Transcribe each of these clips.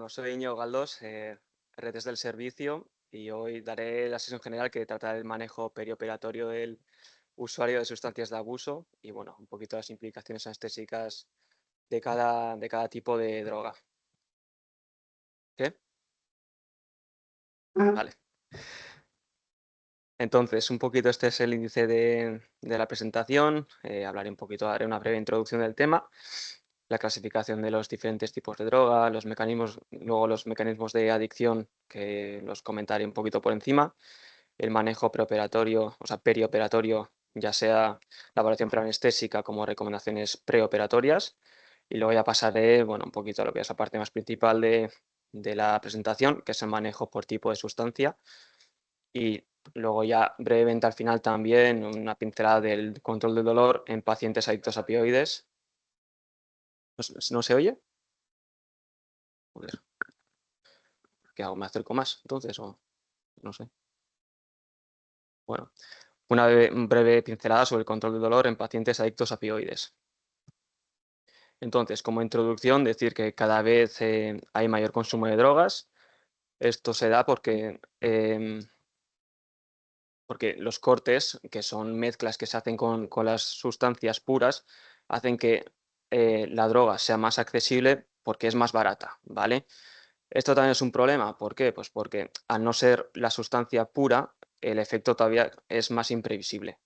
Bueno, soy Íñigo Galdós, redes del servicio, y hoy daré la sesión general que trata del manejo perioperatorio del usuario de sustancias de abuso y, bueno, un poquito las implicaciones anestésicas de cada tipo de droga. ¿Qué? Ah, Vale. Entonces, un poquito este es el índice de la presentación. Hablaré un poquito, haré una breve introducción del tema, la clasificación de los diferentes tipos de droga, los mecanismos, luego los mecanismos de adicción, que los comentaré un poquito por encima, el manejo preoperatorio, o sea, perioperatorio, ya sea la evaluación preanestésica como recomendaciones preoperatorias, y luego ya pasaré, bueno, un poquito a lo que es la parte más principal de la presentación, que es el manejo por tipo de sustancia, y luego ya brevemente al final también una pincelada del control del dolor en pacientes adictos a opioides. ¿No se oye? Joder, ¿qué hago? ¿Me acerco más entonces o no sé? Bueno, un breve pincelada sobre el control del dolor en pacientes adictos a opioides. Entonces, como introducción, decir que cada vez hay mayor consumo de drogas. Esto se da porque los cortes, que son mezclas que se hacen con las sustancias puras, hacen que la droga sea más accesible porque es más barata, ¿vale? Esto también es un problema. ¿Por qué? Pues porque al no ser la sustancia pura, el efecto todavía es más imprevisible.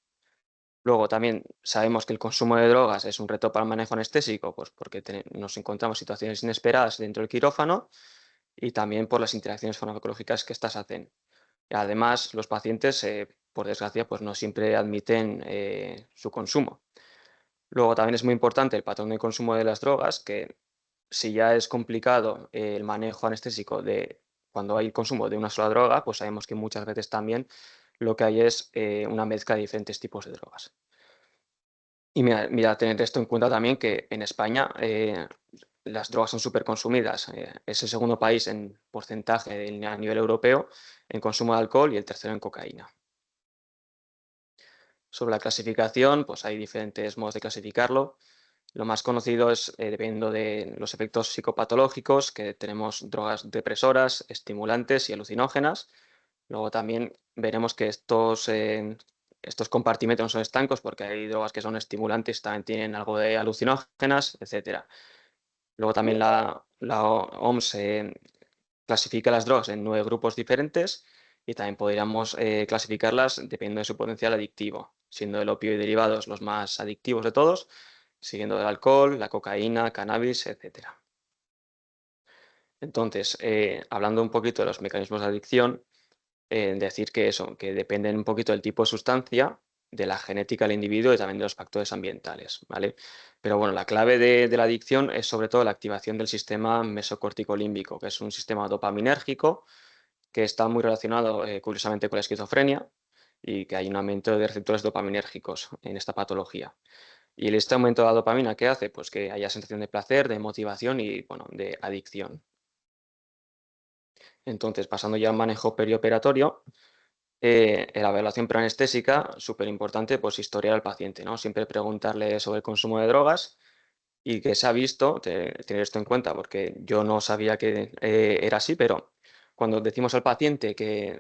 Luego también sabemos que el consumo de drogas es un reto para el manejo anestésico, pues porque nos encontramos situaciones inesperadas dentro del quirófano y también por las interacciones farmacológicas que estas hacen. Además, los pacientes, por desgracia, pues no siempre admiten su consumo. Luego también es muy importante el patrón de consumo de las drogas, que si ya es complicado el manejo anestésico de cuando hay consumo de una sola droga, pues sabemos que muchas veces también lo que hay es una mezcla de diferentes tipos de drogas. Y mira, tener esto en cuenta también que en España las drogas son súper consumidas. Es el segundo país en porcentaje a nivel europeo en consumo de alcohol y el tercero en cocaína. Sobre la clasificación, pues hay diferentes modos de clasificarlo. Lo más conocido es, dependiendo de los efectos psicopatológicos, que tenemos drogas depresoras, estimulantes y alucinógenas. Luego también veremos que estos compartimentos no son estancos porque hay drogas que son estimulantes, también tienen algo de alucinógenas, etcétera. Luego también la OMS clasifica las drogas en 9 grupos diferentes y también podríamos clasificarlas dependiendo de su potencial adictivo, siendo el opio y derivados los más adictivos de todos, siguiendo el alcohol, la cocaína, cannabis, etcétera. Entonces, hablando un poquito de los mecanismos de adicción, decir que eso, que dependen un poquito del tipo de sustancia, de la genética del individuo y también de los factores ambientales, ¿vale? Pero bueno, la clave de la adicción es sobre todo la activación del sistema mesocórtico límbico, que es un sistema dopaminérgico que está muy relacionado, curiosamente, con la esquizofrenia y que hay un aumento de receptores dopaminérgicos en esta patología. Y este aumento de la dopamina, ¿qué hace? Pues que haya sensación de placer, de motivación y, bueno, de adicción. Entonces, pasando ya al manejo perioperatorio, en la evaluación preanestésica, súper importante, pues historiar al paciente, ¿no? Siempre preguntarle sobre el consumo de drogas y que se ha visto, tener esto en cuenta, porque yo no sabía que era así, pero cuando decimos al paciente que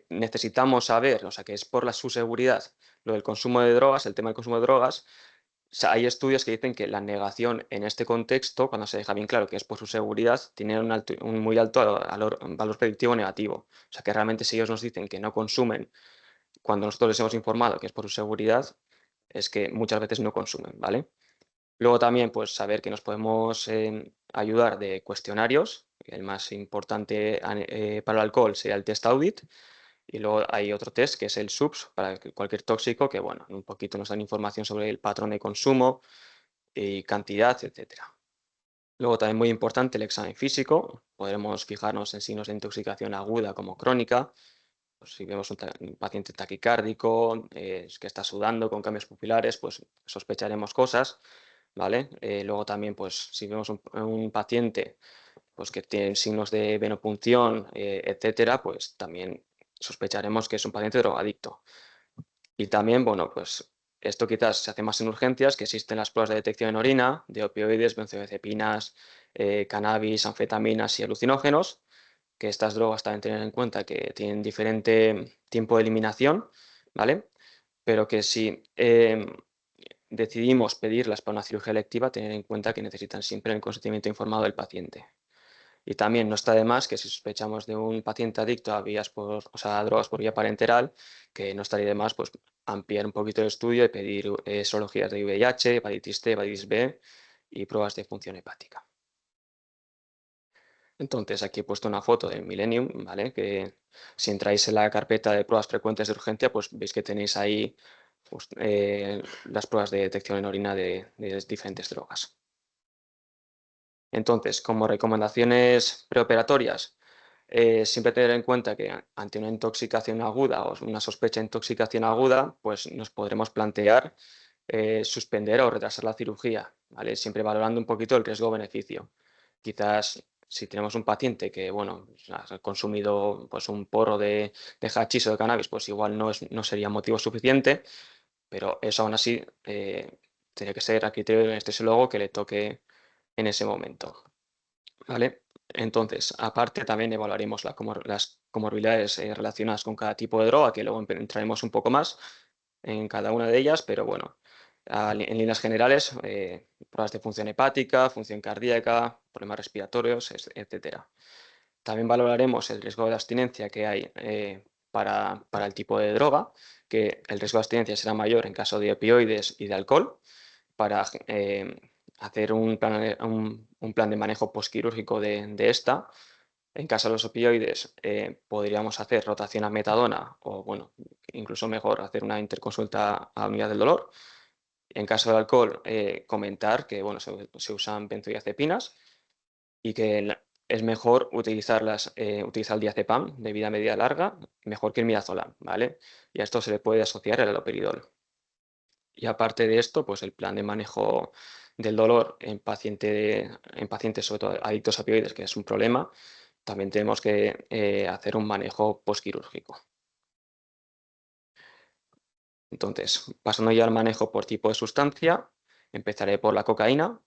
necesitamos saber, o sea, que es por su seguridad, lo del consumo de drogas, el tema del consumo de drogas, o sea, hay estudios que dicen que la negación en este contexto, cuando se deja bien claro que es por su seguridad, tiene un muy alto valor predictivo negativo. O sea, que realmente si ellos nos dicen que no consumen cuando nosotros les hemos informado que es por su seguridad, es que muchas veces no consumen, ¿vale? Luego también, pues saber que nos podemos ayudar de cuestionarios. El más importante para el alcohol sería el test audit. Y luego hay otro test que es el SUPS para cualquier tóxico, que bueno, un poquito nos dan información sobre el patrón de consumo y cantidad, etcétera. Luego también muy importante el examen físico. Podremos fijarnos en signos de intoxicación aguda como crónica. Pues si vemos un paciente taquicárdico, que está sudando con cambios pupilares, pues sospecharemos cosas, ¿vale? Luego también, pues si vemos un paciente pues, que tiene signos de venopunción, etcétera, pues también sospecharemos que es un paciente drogadicto. Y también, bueno, pues esto quizás se hace más en urgencias, que existen las pruebas de detección en orina de opioides, benzodiazepinas, cannabis, anfetaminas y alucinógenos, que estas drogas también tener en cuenta que tienen diferente tiempo de eliminación, ¿vale? Pero que si decidimos pedirlas para una cirugía electiva, tener en cuenta que necesitan siempre el consentimiento informado del paciente. Y también no está de más que si sospechamos de un paciente adicto a o sea, a drogas por vía parenteral, que no estaría de más pues ampliar un poquito el estudio y pedir serologías de VIH, hepatitis C, hepatitis B y pruebas de función hepática. Entonces, aquí he puesto una foto del Millennium, ¿vale? Que si entráis en la carpeta de pruebas frecuentes de urgencia, pues veis que tenéis ahí pues, las pruebas de detección en orina de diferentes drogas. Entonces, como recomendaciones preoperatorias, siempre tener en cuenta que ante una intoxicación aguda o una sospecha de intoxicación aguda, pues nos podremos plantear suspender o retrasar la cirugía, ¿vale? Siempre valorando un poquito el riesgo-beneficio. Quizás si tenemos un paciente que, bueno, ha consumido pues, un porro de hachís o de cannabis, pues igual no sería motivo suficiente, pero eso aún así tiene que ser a criterio del anestesiólogo que le toque en ese momento. ¿Vale? Entonces, aparte también evaluaremos las comorbilidades relacionadas con cada tipo de droga, que luego entraremos un poco más en cada una de ellas, pero bueno, en líneas generales, pruebas de función hepática, función cardíaca, problemas respiratorios, etcétera. También valoraremos el riesgo de abstinencia que hay para el tipo de droga, que el riesgo de abstinencia será mayor en caso de opioides y de alcohol, para hacer un plan de manejo posquirúrgico de esta. En caso de los opioides, podríamos hacer rotación a metadona o, bueno, incluso mejor, hacer una interconsulta a unidad del dolor. En caso del alcohol, comentar que bueno, se usan benzodiazepinas y que es mejor utilizar el diazepam de vida media larga, mejor que el midazolam, ¿vale? Y a esto se le puede asociar el haloperidol. Y aparte de esto, pues el plan de manejo del dolor en pacientes, sobre todo adictos a opioides, que es un problema, también tenemos que hacer un manejo posquirúrgico. Entonces, pasando ya al manejo por tipo de sustancia, empezaré por la cocaína.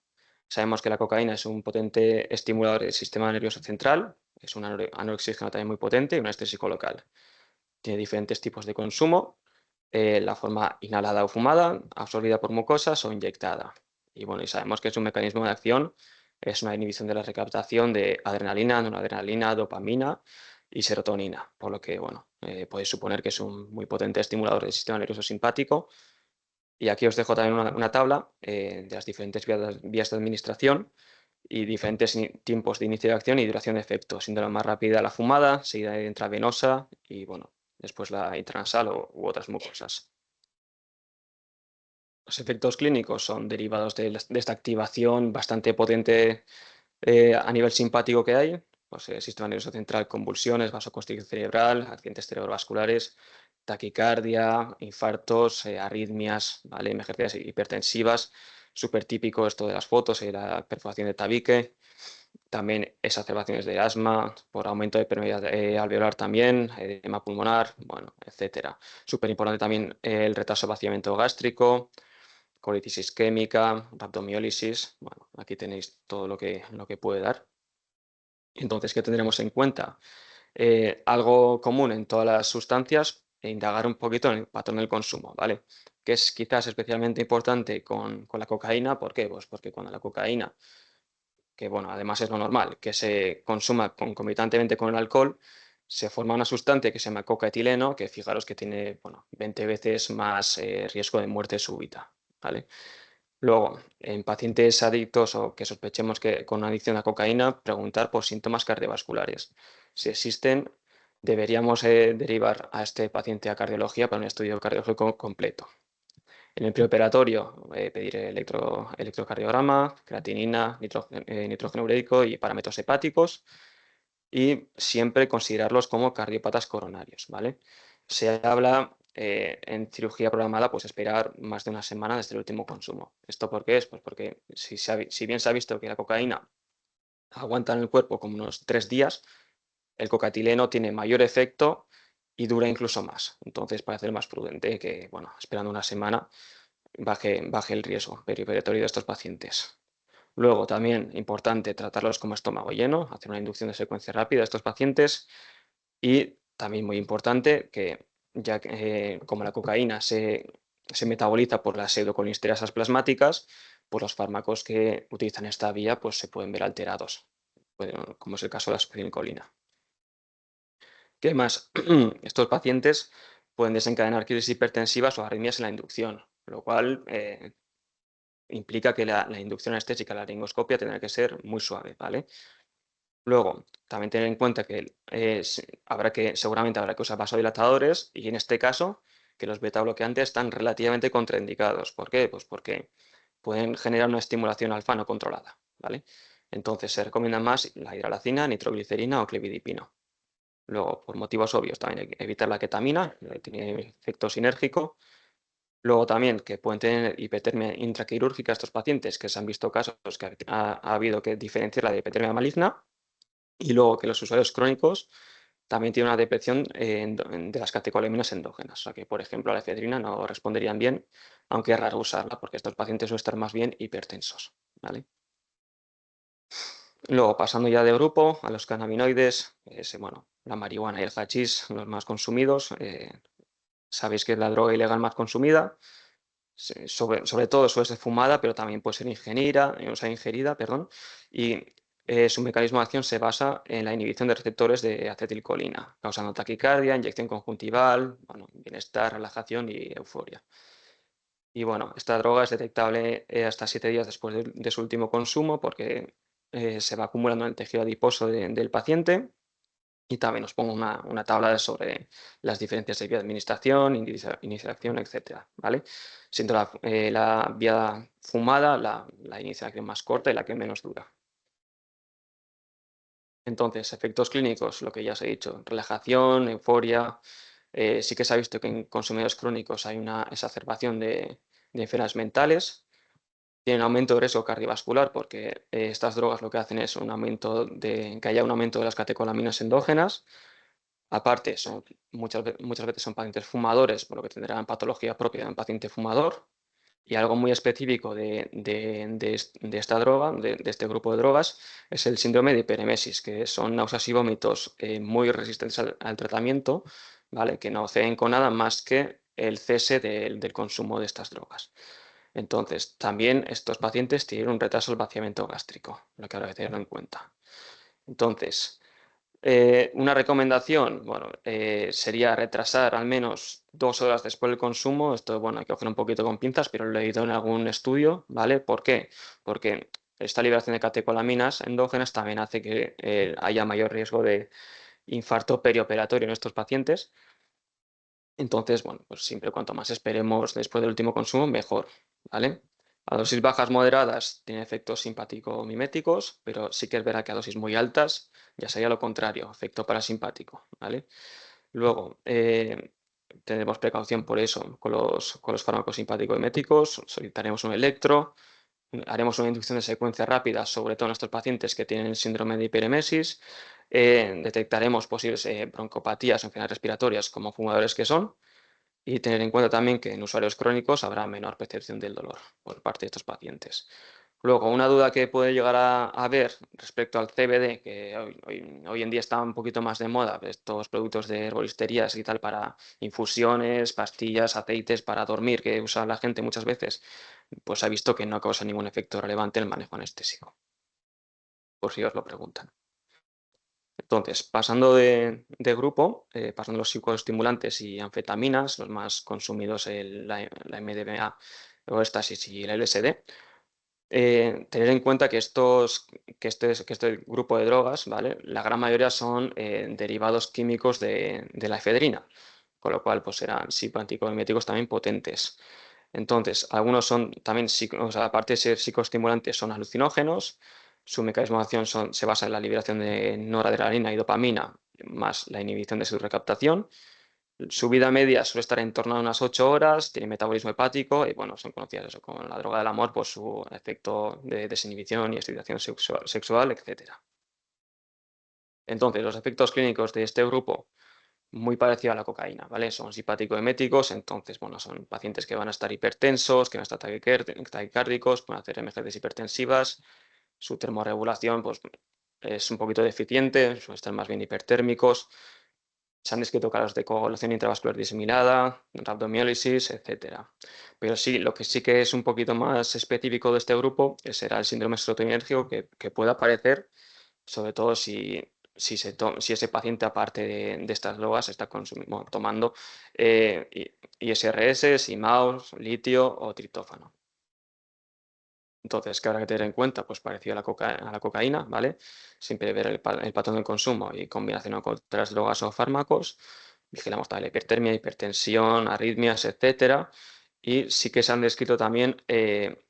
Sabemos que la cocaína es un potente estimulador del sistema nervioso central, es un anoxígeno también muy potente y un anestésico local. Tiene diferentes tipos de consumo, la forma inhalada o fumada, absorbida por mucosas o inyectada. Y bueno, y sabemos que es un mecanismo de acción, es una inhibición de la recaptación de adrenalina, noradrenalina, dopamina y serotonina, por lo que, bueno, podéis suponer que es un muy potente estimulador del sistema nervioso simpático. Y aquí os dejo también una tabla de las diferentes vías de administración y diferentes tiempos de inicio de acción y duración de efecto, siendo la más rápida la fumada, seguida de intravenosa y, bueno, después la intranasal u otras mucosas. Los efectos clínicos son derivados de esta activación bastante potente a nivel simpático que hay, pues el sistema nervioso central, convulsiones, vasoconstricción cerebral, accidentes cerebrovasculares, taquicardia, infartos, arritmias, ¿vale? Emergencias hipertensivas, súper típico esto de las fotos, la perforación de tabique, también exacerbaciones de asma, por aumento de permeabilidad alveolar también, edema pulmonar, bueno, etcétera. Súper importante también el retraso de vaciamiento gástrico, colitis isquémica, rhabdomiólisis. Bueno, aquí tenéis todo lo que puede dar. Entonces, ¿qué tendremos en cuenta? Algo común en todas las sustancias, indagar un poquito en el patrón del consumo, ¿vale? Que es quizás especialmente importante con la cocaína. ¿Por qué? Pues porque cuando la cocaína, que bueno, además es lo normal, que se consuma concomitantemente con el alcohol, se forma una sustancia que se llama cocaetileno, que fijaros que tiene, bueno, 20 veces más riesgo de muerte súbita, ¿vale? Luego, en pacientes adictos o que sospechemos que con una adicción a cocaína, preguntar por síntomas cardiovasculares. Si existen, deberíamos derivar a este paciente a cardiología para un estudio cardiológico completo. En el preoperatorio, pedir electrocardiograma, creatinina, nitrógeno ureico y parámetros hepáticos y siempre considerarlos como cardiópatas coronarios, ¿vale? Se habla en cirugía programada, pues esperar más de una semana desde el último consumo. ¿Esto por qué es? Pues porque si bien se ha visto que la cocaína aguanta en el cuerpo como unos 3 días, el cocatileno tiene mayor efecto y dura incluso más. Entonces parece más prudente que, bueno, esperando una semana baje el riesgo perioperatorio de estos pacientes. Luego, también importante tratarlos como estómago lleno, hacer una inducción de secuencia rápida a estos pacientes. Y también muy importante que, ya que, como la cocaína se metaboliza por las pseudocolinsterasas plasmáticas, pues los fármacos que utilizan esta vía pues se pueden ver alterados, como es el caso de la acetilcolina. ¿Qué más? Estos pacientes pueden desencadenar crisis hipertensivas o arritmias en la inducción, lo cual implica que la inducción anestésica, la laringoscopia, tendrá que ser muy suave, ¿vale? Luego, también tener en cuenta que seguramente habrá que usar vasodilatadores y en este caso que los beta bloqueantes están relativamente contraindicados. ¿Por qué? Pues porque pueden generar una estimulación alfa no controlada, ¿vale? Entonces se recomienda más la hidralacina, nitroglicerina o clevidipino. Luego, por motivos obvios, también hay que evitar la ketamina, que tiene efecto sinérgico. Luego también que pueden tener hipertermia intraquirúrgica estos pacientes, que se han visto casos que ha habido que diferenciar de hipertermia maligna. Y luego que los usuarios crónicos también tienen una detección de las catecolaminas endógenas. O sea que, por ejemplo, a la efedrina no responderían bien, aunque es raro usarla porque estos pacientes suelen estar más bien hipertensos, ¿vale? Luego, pasando ya de grupo a los cannabinoides, bueno, la marihuana y el hachís son los más consumidos. Sabéis que es la droga ilegal más consumida. Sobre todo suele ser fumada, pero también puede ser ingerida, perdón, y su mecanismo de acción se basa en la inhibición de receptores de acetilcolina, causando taquicardia, inyección conjuntival, bueno, bienestar, relajación y euforia. Y bueno, esta droga es detectable hasta 7 días después de su último consumo porque se va acumulando en el tejido adiposo del paciente. Y también os pongo una tabla sobre las diferencias de vía de administración, iniciación, etcétera, ¿vale? Siendo la vía fumada la iniciación más corta y la que menos dura. Entonces, efectos clínicos, lo que ya os he dicho, relajación, euforia. Sí que se ha visto que en consumidores crónicos hay una exacerbación de enfermedades mentales. Tienen aumento de riesgo cardiovascular porque estas drogas lo que hacen es que haya un aumento de las catecolaminas endógenas. Aparte, muchas veces son pacientes fumadores, por lo que tendrán patología propia de un paciente fumador. Y algo muy específico de esta droga, de este grupo de drogas, es el síndrome de hiperemesis, que son náuseas y vómitos muy resistentes al tratamiento, ¿vale? Que no ceden con nada más que el cese del consumo de estas drogas. Entonces, también estos pacientes tienen un retraso del vaciamiento gástrico, lo que habrá que tenerlo en cuenta. Entonces, una recomendación, bueno, sería retrasar al menos 2 horas después del consumo. Esto, bueno, hay que coger un poquito con pinzas, pero lo he leído en algún estudio, ¿vale? ¿Por qué? Porque esta liberación de catecolaminas endógenas también hace que haya mayor riesgo de infarto perioperatorio en estos pacientes. Entonces, bueno, pues siempre cuanto más esperemos después del último consumo, mejor, ¿vale? A dosis bajas moderadas tiene efectos simpático-miméticos, pero sí que es verdad que a dosis muy altas ya sería lo contrario, efecto parasimpático, ¿vale? Luego, tendremos precaución por eso con los fármacos simpático-miméticos, solicitaremos un electro, haremos una inducción de secuencia rápida, sobre todo en estos pacientes que tienen síndrome de hiperemesis, detectaremos posibles broncopatías o enfermedades respiratorias como fumadores que son, y tener en cuenta también que en usuarios crónicos habrá menor percepción del dolor por parte de estos pacientes. Luego, una duda que puede llegar a haber respecto al CBD, que hoy en día está un poquito más de moda, estos productos de herboristerías y tal para infusiones, pastillas, aceites para dormir que usa la gente muchas veces, pues ha visto que no causa ningún efecto relevante en el manejo anestésico, por si os lo preguntan. Entonces, pasando de grupo, pasando los psicoestimulantes y anfetaminas, los más consumidos, la MDMA, o éxtasis y el LSD, tener en cuenta que este grupo de drogas, ¿vale? La gran mayoría son derivados químicos de la efedrina, con lo cual pues serán psicoanticomiméticos también potentes. Entonces, algunos son también, o sea, aparte de ser psicoestimulantes, son alucinógenos. Su mecanismo de acción se basa en la liberación de noradrenalina y dopamina, más la inhibición de su recaptación. Su vida media suele estar en torno a unas 8 horas, tiene metabolismo hepático y, bueno, son conocidas eso, como la droga del amor por su efecto de desinhibición y excitación sexual, etc. Entonces, los efectos clínicos de este grupo muy parecido a la cocaína, ¿vale? Son simpático-eméticos, entonces, bueno, son pacientes que van a estar hipertensos, que van a estar taquicárdicos, pueden hacer emergencias hipertensivas, su termorregulación, pues, es un poquito deficiente, suelen estar más bien hipertérmicos, se han descrito casos de coagulación intravascular diseminada, rhabdomiólisis, etcétera. Pero sí, lo que sí que es un poquito más específico de este grupo será el síndrome serotoninérgico que puede aparecer, sobre todo si ese paciente, aparte de estas drogas, está tomando ISRS, SIMAOs, litio o triptófano. Entonces, ¿qué habrá que tener en cuenta? Pues parecido a la cocaína, ¿vale? Siempre ver el patrón de consumo y combinación con otras drogas o fármacos. Vigilamos también la hipertermia, hipertensión, arritmias, etcétera. Y sí que se han descrito también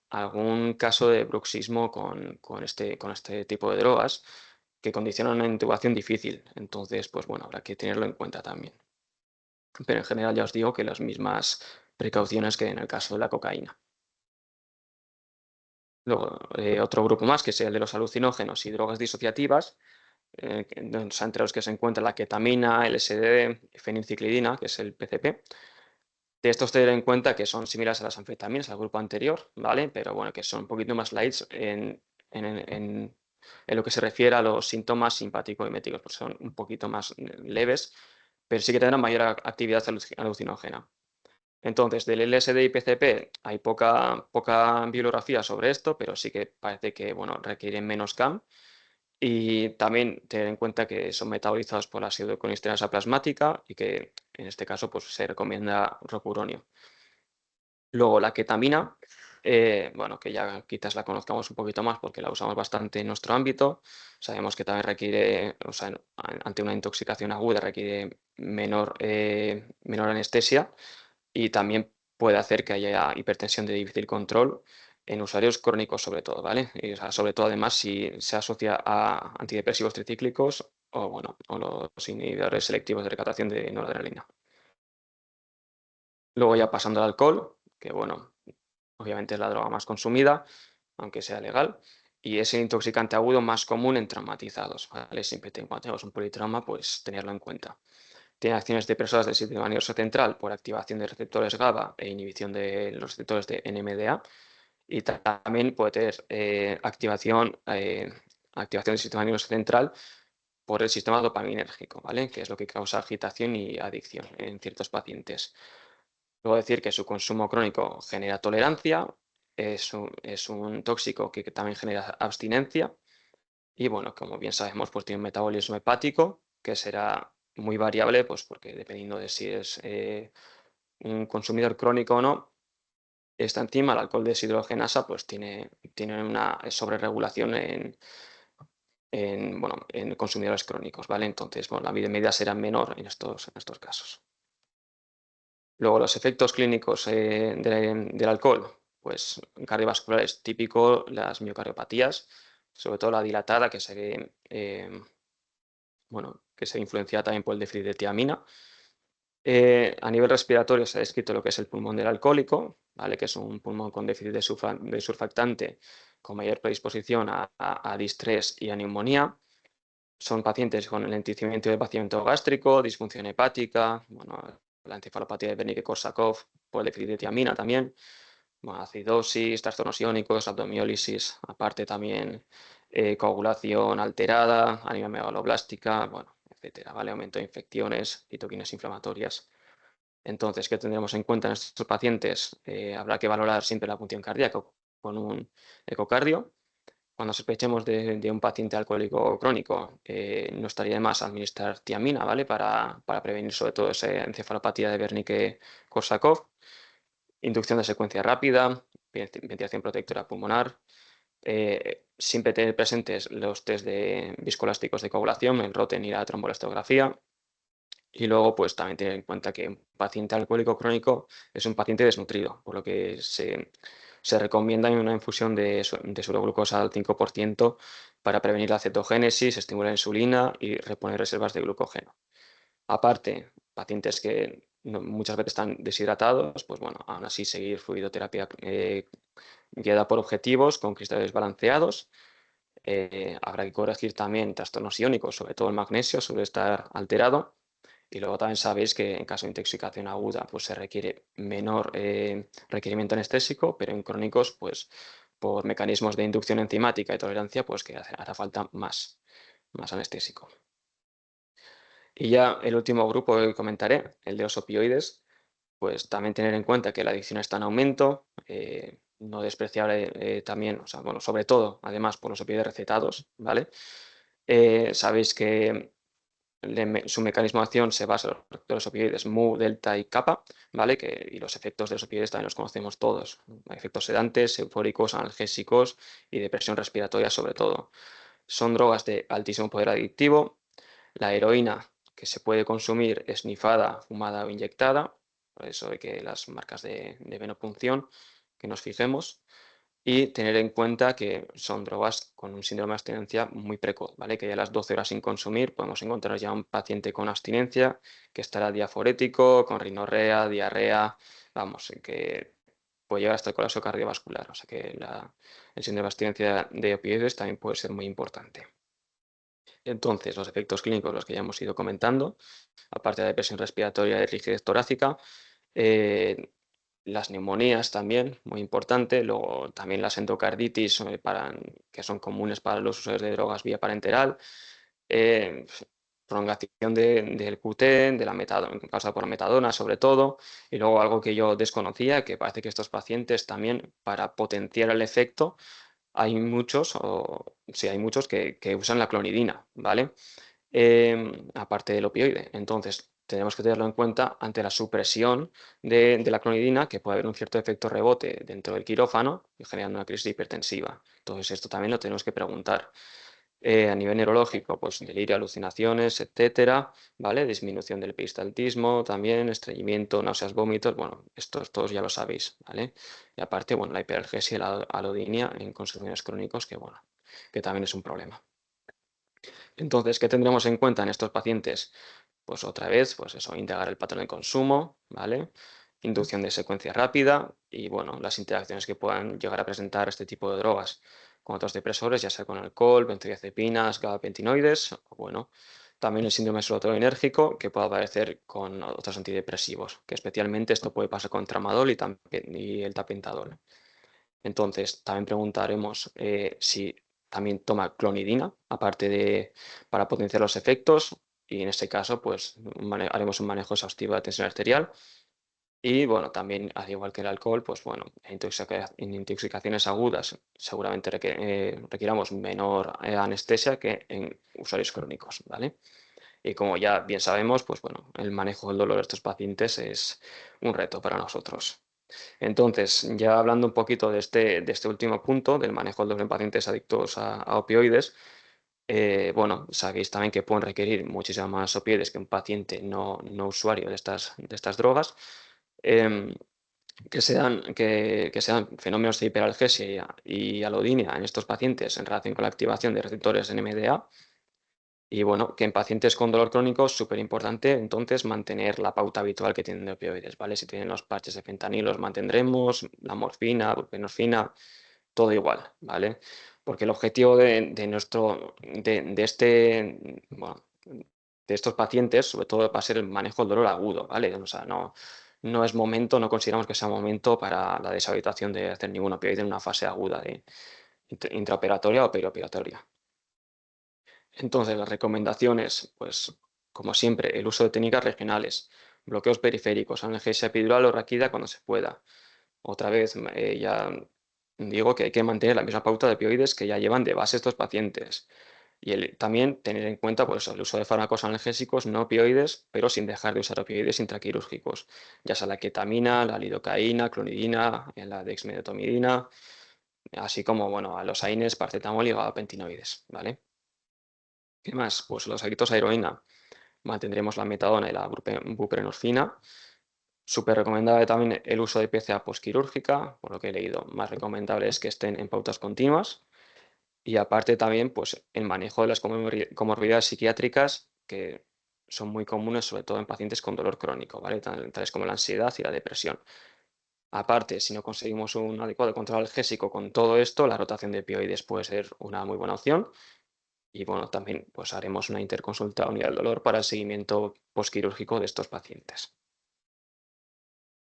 algún caso de bruxismo con este tipo de drogas que condicionan una intubación difícil. Entonces, pues bueno, habrá que tenerlo en cuenta también. Pero en general ya os digo que las mismas precauciones que en el caso de la cocaína. Luego, otro grupo más, que es el de los alucinógenos y drogas disociativas, entre los que se encuentra la ketamina, LSD, fenilciclidina, que es el PCP. De estos tener en cuenta que son similares a las anfetaminas, al grupo anterior, ¿vale? Pero bueno, que son un poquito más light en lo que se refiere a los síntomas simpático-eméticos, pues son un poquito más leves, pero sí que tendrán mayor actividad alucinógena. Entonces, del LSD y PCP hay poca bibliografía sobre esto, pero sí que parece que, bueno, requieren menos CAM. Y también tener en cuenta que son metabolizados por la pseudoconiesterasa plasmática y que en este caso pues, se recomienda rocuronio. Luego la ketamina, bueno, que ya quizás la conozcamos un poquito más porque la usamos bastante en nuestro ámbito. Sabemos que también requiere, o sea, ante una intoxicación aguda requiere menor anestesia y también puede hacer que haya hipertensión de difícil control en usuarios crónicos sobre todo, ¿vale? Y, o sea, sobre todo además si se asocia a antidepresivos tricíclicos o, bueno, o los inhibidores selectivos de recaptación de noradrenalina. Luego ya pasando al alcohol, que bueno, obviamente es la droga más consumida, aunque sea legal, y es el intoxicante agudo más común en traumatizados, ¿vale? Siempre cuando tenemos un politrauma, pues tenerlo en cuenta. Tiene acciones depresoras del sistema nervioso central por activación de receptores GABA e inhibición de los receptores de NMDA. Y también puede tener activación del sistema nervioso central por el sistema dopaminérgico, ¿vale? Que es lo que causa agitación y adicción en ciertos pacientes. Luego decir que su consumo crónico genera tolerancia, es un tóxico que también genera abstinencia y bueno, como bien sabemos, pues tiene un metabolismo hepático que será muy variable, pues porque dependiendo de si es un consumidor crónico o no, esta enzima, el alcohol deshidrogenasa, pues tiene una sobreregulación bueno, en consumidores crónicos, ¿vale? Entonces, bueno, la media será menor en estos casos. Luego, los efectos clínicos del alcohol, pues cardiovasculares, típico las miocardiopatías, sobre todo la dilatada, que se ve influenciada también por el déficit de tiamina. A nivel respiratorio se ha descrito lo que es el pulmón del alcohólico, ¿vale? Que es un pulmón con déficit de surfactante con mayor predisposición a distrés y a neumonía. Son pacientes con lentecimiento del vaciamiento gástrico, disfunción hepática, bueno, la encefalopatía de Wernicke-Korsakoff por el déficit de tiamina también, bueno, acidosis, trastornos iónicos, abdomiólisis, aparte también coagulación alterada, anemia megaloblástica, bueno, etcétera, ¿vale? Aumento de infecciones, citoquinas inflamatorias. Entonces, ¿qué tendremos en cuenta en estos pacientes? Habrá que valorar siempre la función cardíaca con un ecocardio. Cuando sospechemos de un paciente alcohólico crónico, no estaría de más administrar tiamina, ¿vale? Para prevenir sobre todo esa encefalopatía de Wernicke-Korsakoff. Inducción de secuencia rápida, ventilación protectora pulmonar. Siempre tener presentes los test de viscoelásticos de coagulación, el ROTEN y la tromboelastografía. Y luego, pues también tener en cuenta que un paciente alcohólico crónico es un paciente desnutrido, por lo que se recomienda una infusión de sueroglucosa al 5% para prevenir la cetogénesis, estimular la insulina y reponer reservas de glucógeno. Aparte, pacientes que muchas veces están deshidratados, pues bueno, aún así seguir fluidoterapia guiada por objetivos con cristales balanceados. Habrá que corregir también trastornos iónicos, sobre todo el magnesio, suele estar alterado Y luego también sabéis que en caso de intoxicación aguda, pues se requiere menor requerimiento anestésico, pero en crónicos, pues por mecanismos de inducción enzimática y tolerancia, pues que hará falta más anestésico. Y ya el último grupo que comentaré, el de los opioides, pues también tener en cuenta que la adicción está en aumento, no despreciable también, o sea, bueno, sobre todo, además, por los opioides recetados, ¿vale? Sabéis que su mecanismo de acción se basa en los receptores opioides mu, delta y kappa, ¿vale? Y los efectos de los opioides también los conocemos todos. Efectos sedantes, eufóricos, analgésicos y depresión respiratoria sobre todo. Son drogas de altísimo poder adictivo. La heroína que se puede consumir esnifada, fumada o inyectada, por eso de que las marcas de venopunción, que nos fijemos, y tener en cuenta que son drogas con un síndrome de abstinencia muy precoz, ¿vale? Que ya a las 12 horas sin consumir podemos encontrar ya un paciente con abstinencia que estará diaforético, con rinorrea, diarrea, vamos, que puede llegar hasta el colapso cardiovascular. O sea que el síndrome de abstinencia de opioides también puede ser muy importante. Entonces, los efectos clínicos, los que ya hemos ido comentando, aparte de la depresión respiratoria y rigidez torácica, eh, las neumonías también, muy importante, luego también las endocarditis, que son comunes para los usuarios de drogas vía parenteral, eh, prolongación del QT, de la metadona, causada por la metadona sobre todo, y luego algo que yo desconocía, que parece que estos pacientes también, para potenciar el efecto, hay muchos que usan la clonidina, ¿vale? Aparte del opioide. Entonces, tenemos que tenerlo en cuenta ante la supresión de la clonidina, que puede haber un cierto efecto rebote dentro del quirófano y generando una crisis hipertensiva. Entonces, esto también lo tenemos que preguntar. A nivel neurológico, pues delirio, alucinaciones, etcétera, ¿vale? Disminución del peristaltismo, también estreñimiento, náuseas, vómitos, bueno, estos todos ya lo sabéis, ¿vale? Y aparte, bueno, la hiperalgesia y la alodinia en consumidores crónicos, que bueno, que también es un problema. Entonces, ¿qué tendremos en cuenta en estos pacientes? Pues otra vez, pues eso, integrar el patrón de consumo, ¿vale? Inducción de secuencia rápida y, bueno, las interacciones que puedan llegar a presentar este tipo de drogas con otros depresores, ya sea con alcohol, benzodiazepinas, gabapentinoides, o bueno, también el síndrome serotoninérgico que puede aparecer con otros antidepresivos, que especialmente esto puede pasar con tramadol y el tapentadol. Entonces, también preguntaremos si también toma clonidina, para potenciar los efectos, y en este caso, pues haremos un manejo exhaustivo de tensión arterial. Y bueno, también, al igual que el alcohol, pues bueno, en intoxicaciones agudas seguramente requiramos menor anestesia que en usuarios crónicos, ¿vale? Y como ya bien sabemos, pues bueno, el manejo del dolor de estos pacientes es un reto para nosotros. Entonces, ya hablando un poquito de este último punto, del manejo de los pacientes adictos a opioides, bueno, sabéis también que pueden requerir muchísimas más opioides que un paciente no usuario de estas drogas, em, que sean fenómenos de hiperalgesia y alodinia en estos pacientes en relación con la activación de receptores NMDA. Y bueno, que en pacientes con dolor crónico es súper importante entonces mantener la pauta habitual que tienen de opioides, ¿vale? Si tienen los parches de fentanilo los mantendremos, la morfina, buprenorfina, todo igual, ¿vale? Porque el objetivo bueno, de estos pacientes, sobre todo, va a ser el manejo del dolor agudo, ¿vale? O sea, no es momento, no consideramos que sea momento para la deshabituación de hacer ningún opioide en una fase aguda de intraoperatoria o perioperatoria. Entonces, las recomendaciones, pues, como siempre, el uso de técnicas regionales, bloqueos periféricos, analgesia epidural o raquida cuando se pueda. Otra vez, ya digo que hay que mantener la misma pauta de opioides que ya llevan de base estos pacientes. Y también tener en cuenta pues, el uso de fármacos analgésicos no opioides, pero sin dejar de usar opioides intraquirúrgicos, ya sea la ketamina, la lidocaína, clonidina, la dexmedetomidina, así como bueno, a los AINES, paracetamol y gabapentinoides, ¿vale? ¿Qué más? Pues los adictos a heroína. Mantendremos la metadona y la buprenorfina. Súper recomendable también el uso de PCA posquirúrgica, por lo que he leído. Más recomendable es que estén en pautas continuas. Y aparte también, pues el manejo de las comorbilidades psiquiátricas que son muy comunes, sobre todo en pacientes con dolor crónico, ¿vale? Tales como la ansiedad y la depresión. Aparte, si no conseguimos un adecuado control algésico con todo esto, la rotación de opioides puede ser una muy buena opción. Y bueno, también pues haremos una interconsulta unidad del dolor para el seguimiento posquirúrgico de estos pacientes.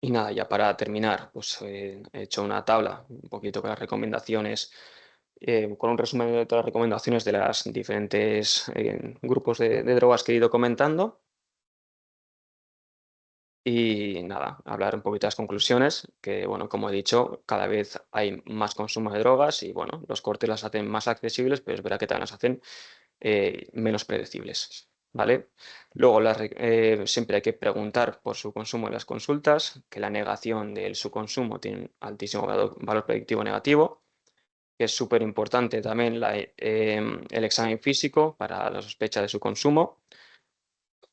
Y nada, ya para terminar, pues he hecho una tabla un poquito con las recomendaciones, con un resumen de todas las recomendaciones de las diferentes grupos de drogas que he ido comentando. Y nada, hablar un poquito de las conclusiones, que bueno, como he dicho, cada vez hay más consumo de drogas y bueno, los cortes las hacen más accesibles, pero es verdad que también las hacen menos predecibles, ¿vale? Luego, siempre hay que preguntar por su consumo en las consultas, que la negación de su consumo tiene un altísimo valor predictivo negativo, que es súper importante también el examen físico para la sospecha de su consumo,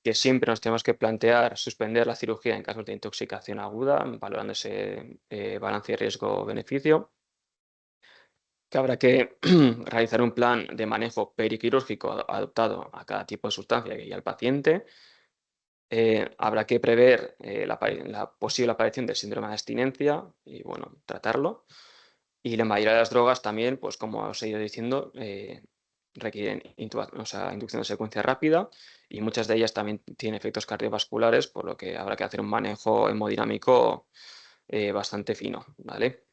que siempre nos tenemos que plantear suspender la cirugía en casos de intoxicación aguda, valorando ese balance de riesgo-beneficio, que habrá que realizar un plan de manejo periquirúrgico adaptado a cada tipo de sustancia y al paciente. Habrá que prever la posible aparición del síndrome de abstinencia y, bueno, tratarlo. Y la mayoría de las drogas también, pues como os he ido diciendo, requieren o sea, inducción de secuencia rápida y muchas de ellas también tienen efectos cardiovasculares, por lo que habrá que hacer un manejo hemodinámico bastante fino, ¿vale?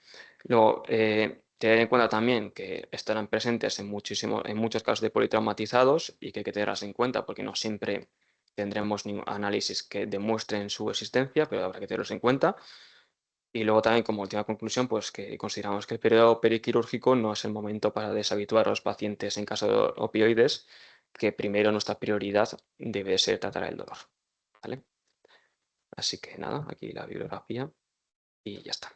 Luego, tener en cuenta también que estarán presentes en muchos casos de politraumatizados y que hay que tenerlas en cuenta porque no siempre tendremos análisis que demuestren su existencia, pero habrá que tenerlos en cuenta. Y luego también, como última conclusión, pues que consideramos que el periodo periquirúrgico no es el momento para deshabituar a los pacientes en caso de opioides, que primero nuestra prioridad debe ser tratar el dolor, ¿vale? Así que nada, aquí la bibliografía y ya está.